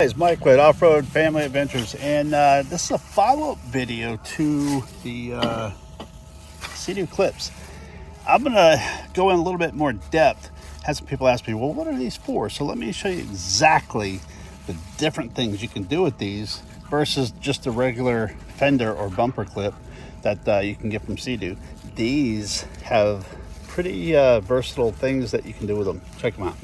Guys, Mike with Off-Road Family Adventures, and this is a follow-up video to the Seadoo clips. I'm gonna go in a little bit more depth. Had some people ask me, well, what are these for? So let me show you exactly the different things you can do with these versus just a regular fender or bumper clip that you can get from Seadoo. These have pretty versatile things that you can do with them. Check them out.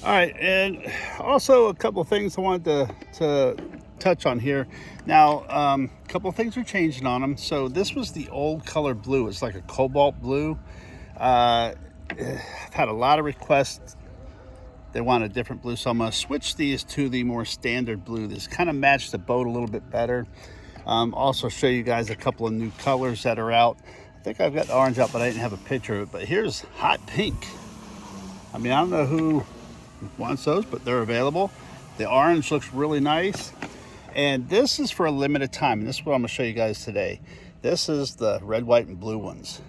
All right, and also a couple of things I wanted to touch on here. Now, a couple of things are changing on them. So this was the old color blue. It's like a cobalt blue. I've had a lot of requests. They want a different blue, so I'm going to switch these to the more standard blue. This kind of matched the boat a little bit better. Also show you guys a couple of new colors that are out. I think I've got orange out, but I didn't have a picture of it. But here's hot pink. I mean, I don't know who wants those, but they're available. The orange looks really nice, and this is for a limited time, and this is what I'm going to show you guys today. This is the red, white, and blue ones.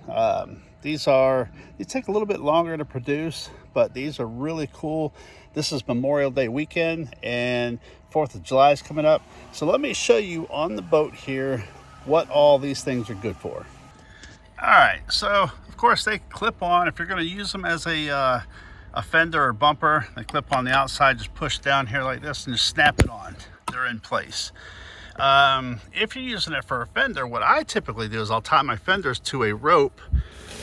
These take a little bit longer to produce, but these are really cool. This is Memorial Day weekend, and 4th of July is coming up. So let me show you on the boat here what all these things are good for. All right, so of course they clip on. If you're going to use them as a fender or bumper, they clip on the outside. Just push down here like this and just snap it on. They're in place. If you're using it for a fender, what I typically do is I'll tie my fenders to a rope,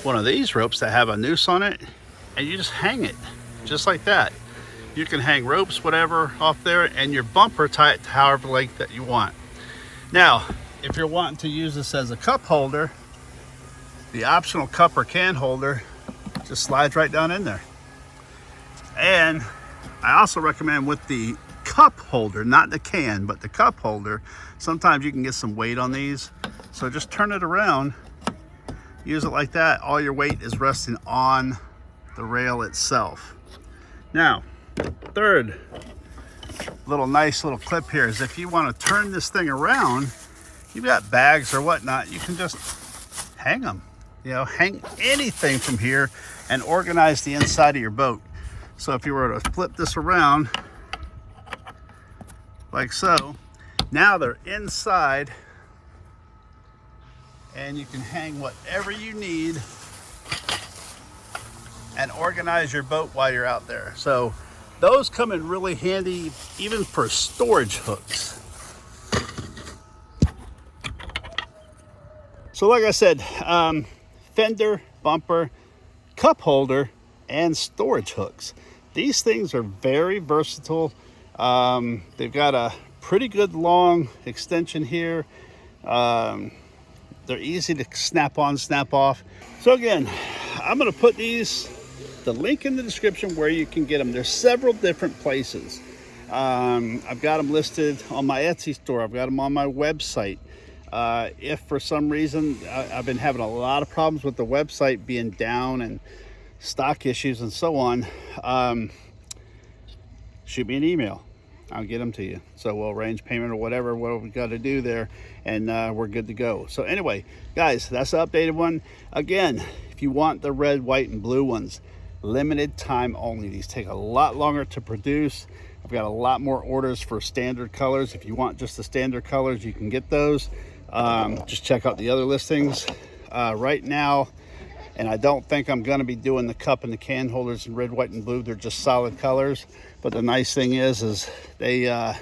one of these ropes that have a noose on it, and you just hang it just like that. You can hang ropes, whatever, off there, and your bumper, tie it to however length that you want. Now, if you're wanting to use this as a cup holder, the optional cup or can holder just slides right down in there. And I also recommend with the cup holder, not the can, but the cup holder, sometimes you can get some weight on these. So just turn it around, use it like that. All your weight is resting on the rail itself. Now, third nice little clip here is if you want to turn this thing around, you've got bags or whatnot, you can just hang them. You know, hang anything from here and organize the inside of your boat. So if you were to flip this around like so, now they're inside and you can hang whatever you need and organize your boat while you're out there. So those come in really handy even for storage hooks. So like I said, fender, bumper, cup holder, and storage hooks. These things are very versatile. They've got a pretty good long extension here. They're easy to snap on, snap off. So again, I'm going to put the link in the description where you can get them. There's several different places. I've got them listed on my Etsy store. I've got them on my website. If for some reason I've been having a lot of problems with the website being down and stock issues and so on, shoot me an email. I'll get them to you. So we'll arrange payment or whatever we got to do there, and we're good to go. So anyway, guys, that's the updated one. Again, if you want the red, white, and blue ones, limited time only. These take a lot longer to produce. I've got a lot more orders for standard colors. If you want just the standard colors, you can get those. Just check out the other listings. Right now, and I don't think I'm going to be doing the cup and the can holders in red, white, and blue. They're just solid colors. But the nice thing is they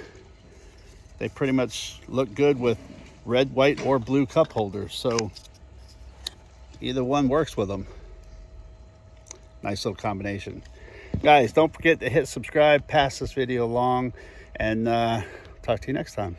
pretty much look good with red, white, or blue cup holders. So either one works with them. Nice little combination. Guys, don't forget to hit subscribe, pass this video along, and talk to you next time.